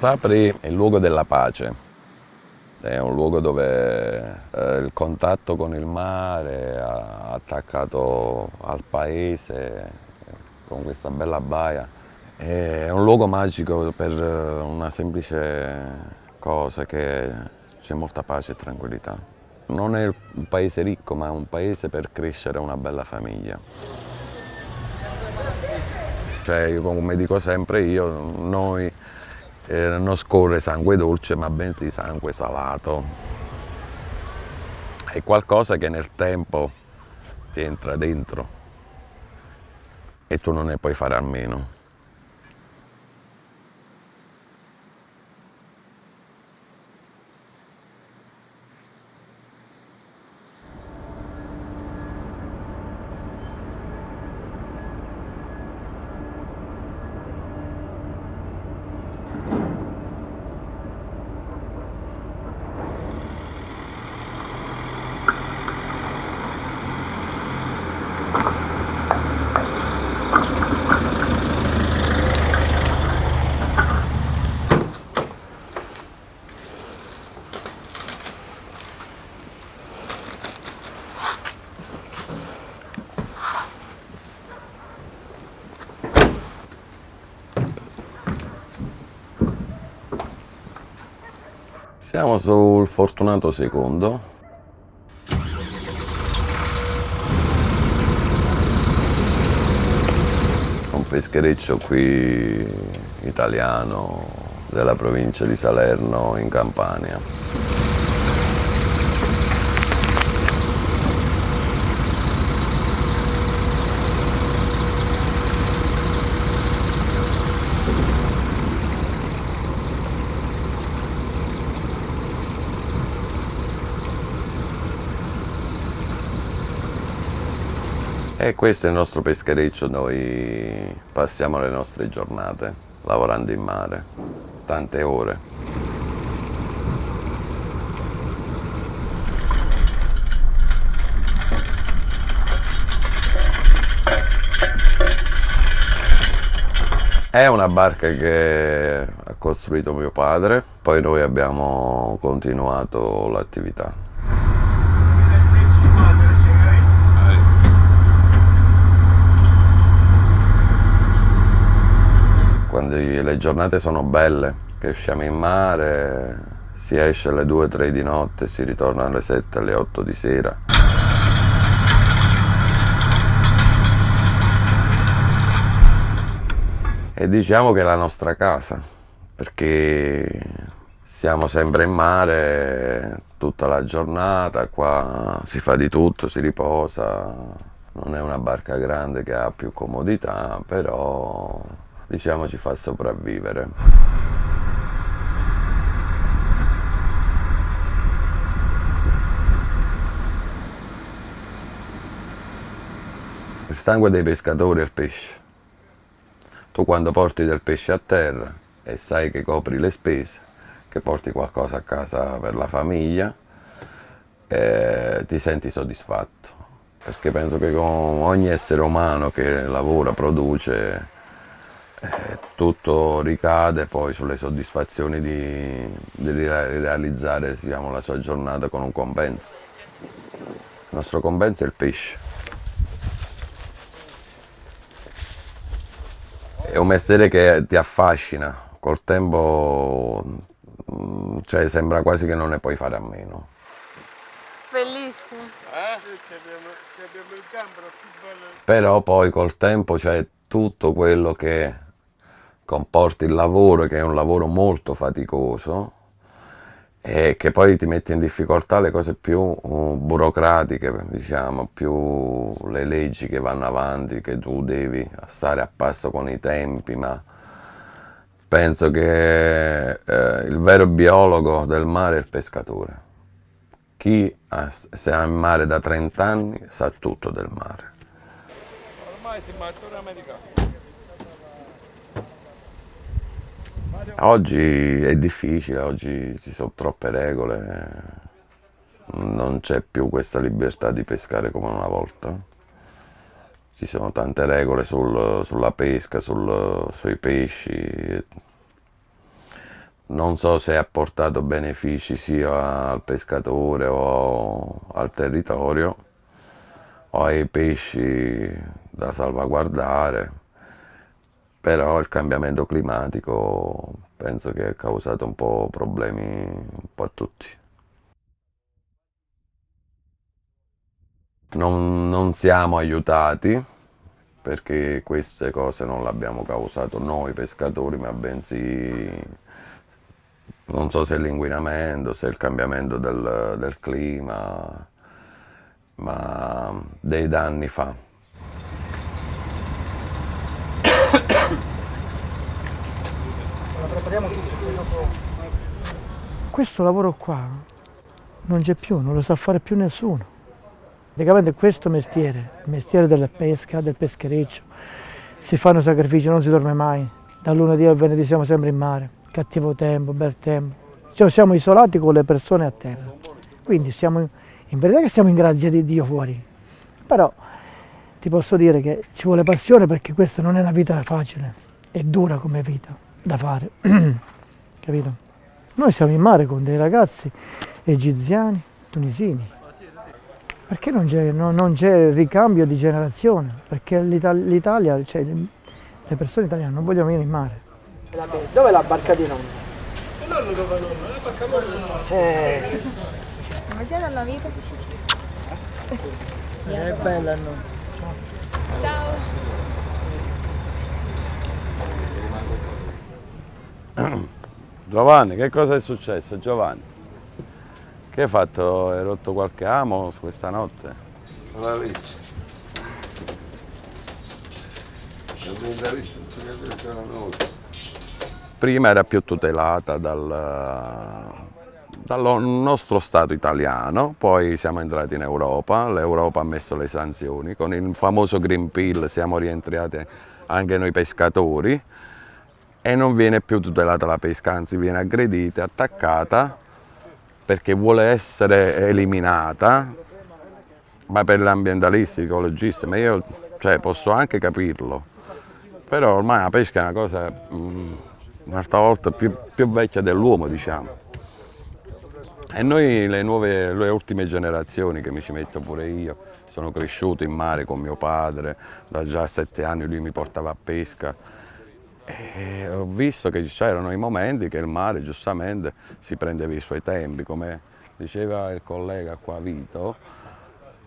Papri è il luogo della pace, è un luogo dove il contatto con il mare, attaccato al paese, con questa bella baia, è un luogo magico per una semplice cosa che c'è molta pace e tranquillità. Non è un paese ricco, ma è un paese per crescere una bella famiglia. Cioè, io, come dico sempre io, noi non scorre sangue dolce, ma bensì sangue salato. È qualcosa che nel tempo ti entra dentro e tu non ne puoi fare a meno. Siamo sul Fortunato Secondo, un peschereccio qui italiano della provincia di Salerno in Campania. E questo è il nostro peschereccio, noi passiamo le nostre giornate lavorando in mare, tante ore. È una barca che ha costruito mio padre, poi noi abbiamo continuato l'attività. Quando le giornate sono belle, che usciamo in mare, si esce alle 2-3 di notte e si ritorna alle 7, alle 8 di sera. E diciamo che è la nostra casa, perché siamo sempre in mare tutta la giornata, qua si fa di tutto, si riposa, non è una barca grande che ha più comodità, però diciamo ci fa sopravvivere. Il sangue dei pescatori è il pesce. Tu quando porti del pesce a terra e sai che copri le spese, che porti qualcosa a casa per la famiglia, ti senti soddisfatto. Perché penso che con ogni essere umano che lavora, produce, tutto ricade poi sulle soddisfazioni di realizzare, diciamo, la sua giornata con un compenso. Il nostro compenso è il pesce. È un mestiere che ti affascina, col tempo cioè, sembra quasi che non ne puoi fare a meno. Bellissimo. Abbiamo il gambero più bello. Però poi col tempo c'è tutto quello che comporta il lavoro, che è un lavoro molto faticoso e che poi ti mette in difficoltà le cose più burocratiche, diciamo, più le leggi che vanno avanti, che tu devi stare a passo con i tempi, ma penso che il vero biologo del mare è il pescatore. Chi se è in mare da 30 anni sa tutto del mare. Ormai si mattura americano. Oggi è difficile, oggi ci sono troppe regole, non c'è più questa libertà di pescare come una volta. Ci sono tante regole sulla pesca, sui pesci, non so se ha portato benefici sia al pescatore o al territorio o ai pesci da salvaguardare, però il cambiamento climatico penso che ha causato un po' problemi un po' a tutti. Non siamo aiutati perché queste cose non le abbiamo causato noi pescatori, ma bensì non so se è l'inquinamento, se è il cambiamento del clima, ma dei danni fa. La prepariamo tutto, poi dopo. Questo lavoro qua non c'è più, non lo sa fare più nessuno. Praticamente questo mestiere, il mestiere della pesca, del peschereccio, si fanno sacrifici, non si dorme mai. Dal lunedì al venerdì siamo sempre in mare, cattivo tempo, bel tempo. Siamo isolati con le persone a terra. Quindi in verità che siamo in grazia di Dio fuori. Però ti posso dire che ci vuole passione perché questa non è una vita facile, è dura come vita da fare. Capito? Noi siamo in mare con dei ragazzi egiziani, tunisini. Perché non c'è ricambio di generazione? Perché l'Italia, cioè le persone italiane non vogliono venire in mare. Dove è la barca di nonna? Nonno dove nonno? La barca nonno. Ma già dalla vita È bella nonna. Ciao. Giovanni, che cosa è successo, Giovanni? Che hai fatto? Hai rotto qualche amo questa notte? La legge. L'ambientalista non la nota. Prima era più tutelata dal nostro Stato italiano, poi siamo entrati in Europa, l'Europa ha messo le sanzioni, con il famoso Green Deal siamo rientrati anche noi pescatori e non viene più tutelata la pesca, anzi viene aggredita, attaccata perché vuole essere eliminata, ma per gli ambientalisti, gli ecologisti, ma io posso anche capirlo, però ormai la pesca è una cosa un'altra volta più vecchia dell'uomo, diciamo. E noi le ultime generazioni, che mi ci metto pure io, sono cresciuto in mare con mio padre, da già 7 anni lui mi portava a pesca e ho visto che c'erano i momenti che il mare giustamente si prendeva i suoi tempi, come diceva il collega qua Vito,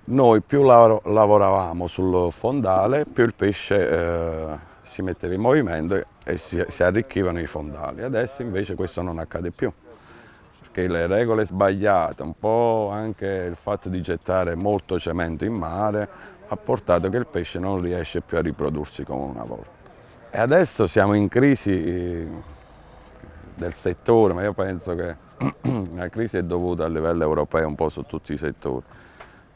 noi più lavoravamo sul fondale, più il pesce si metteva in movimento e si arricchivano i fondali. Adesso invece questo non accade più, perché le regole sbagliate, un po' anche il fatto di gettare molto cemento in mare, ha portato che il pesce non riesce più a riprodursi come una volta. E adesso siamo in crisi del settore, ma io penso che la crisi è dovuta a livello europeo un po' su tutti i settori.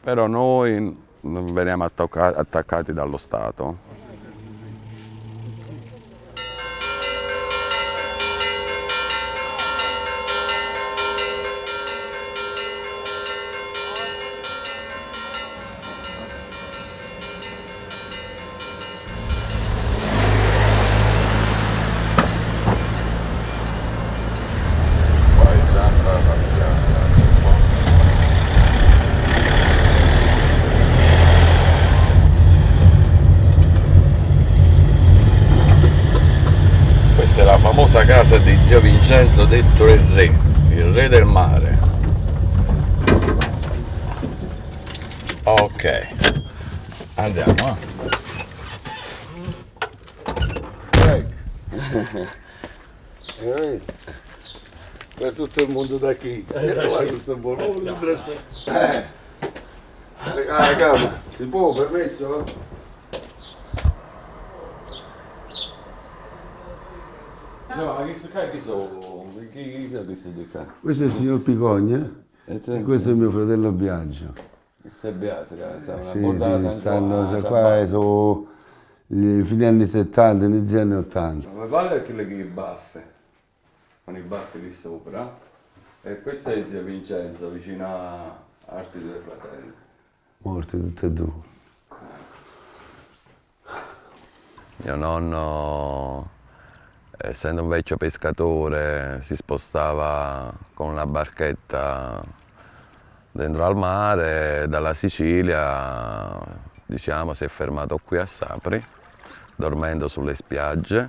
Però noi non veniamo attaccati dallo Stato. Questa è la famosa casa di zio Vincenzo, detto il re del mare. Ok, andiamo. Per tutto il mondo da qui. Guarda questo buono. Cama, si può, permesso? No, ma chi sono? Chi sono questi due qua? Questo è il signor Picogna e questo è il mio fratello Biagio. Questa è Biasica, Sì, stanno qua, sono i fine anni 70, inizi anni 80. Ma guarda che baffe, con i baffi lì sopra. E questo è zio Vincenzo, vicino a altri due fratelli. Morti tutti e due. Mio nonno essendo un vecchio pescatore, si spostava con una barchetta dentro al mare, dalla Sicilia, diciamo, si è fermato qui a Sapri, dormendo sulle spiagge,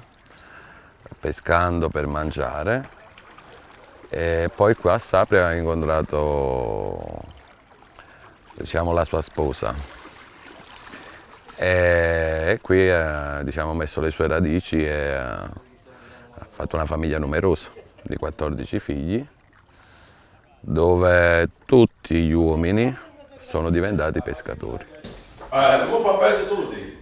pescando per mangiare, e poi qua a Sapri ha incontrato, diciamo, la sua sposa, e qui diciamo, ha messo le sue radici e ha fatto una famiglia numerosa di 14 figli, dove tutti gli uomini sono diventati pescatori. Lo fa bene solo te.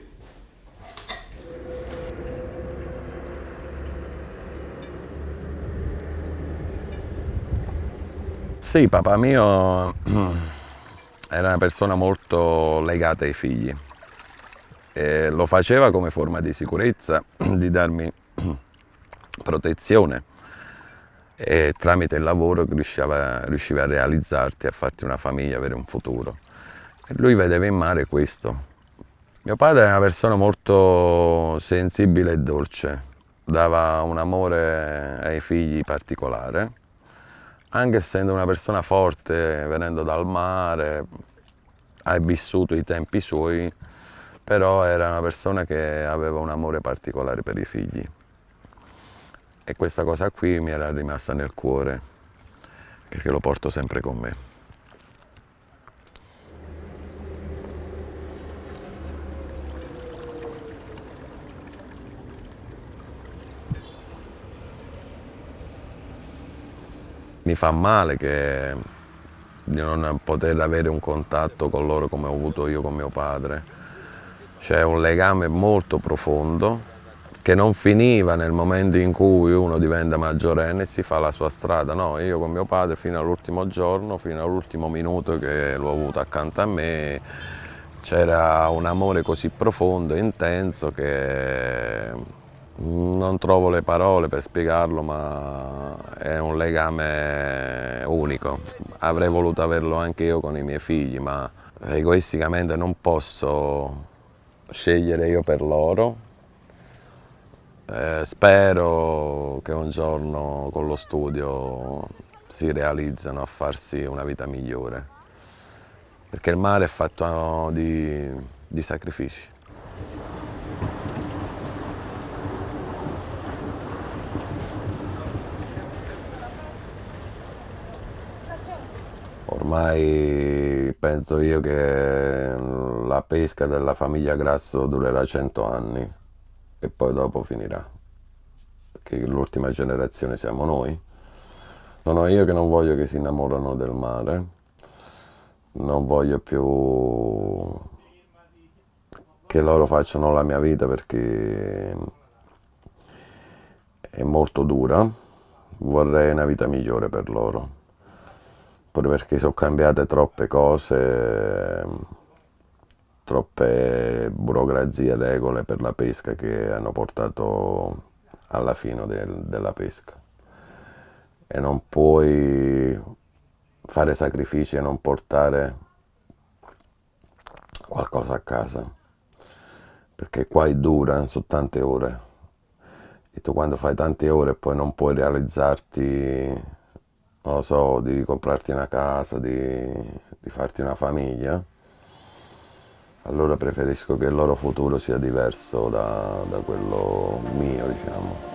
Sì, papà mio era una persona molto legata ai figli e lo faceva come forma di sicurezza, di darmi protezione, e tramite il lavoro riuscivi a realizzarti, a farti una famiglia, avere un futuro. E lui vedeva in mare questo. Mio padre era una persona molto sensibile e dolce, dava un amore ai figli particolare, anche essendo una persona forte, venendo dal mare, ha vissuto i tempi suoi, però era una persona che aveva un amore particolare per i figli. E questa cosa qui mi era rimasta nel cuore, perché lo porto sempre con me. Mi fa male di non poter avere un contatto con loro come ho avuto io con mio padre. C'è un legame molto profondo che non finiva nel momento in cui uno diventa maggiorenne e si fa la sua strada. No, io con mio padre fino all'ultimo giorno, fino all'ultimo minuto che l'ho avuto accanto a me, c'era un amore così profondo e intenso che non trovo le parole per spiegarlo, ma è un legame unico. Avrei voluto averlo anche io con i miei figli, ma egoisticamente non posso scegliere io per loro. Spero che un giorno con lo studio si realizzano a farsi una vita migliore, perché il mare è fatto di sacrifici. Ormai penso io che la pesca della famiglia Grasso durerà 100 anni e poi dopo finirà, perché l'ultima generazione siamo noi. Sono io che non voglio che si innamorano del mare, non voglio più che loro facciano la mia vita perché è molto dura, vorrei una vita migliore per loro, pure perché sono cambiate troppe cose, troppe burocrazie e regole per la pesca che hanno portato alla fine della pesca. E non puoi fare sacrifici e non portare qualcosa a casa, perché qua è dura, sono tante ore. E tu quando fai tante ore e poi non puoi realizzarti, non lo so, di comprarti una casa, di farti una famiglia, allora preferisco che il loro futuro sia diverso da quello mio, diciamo.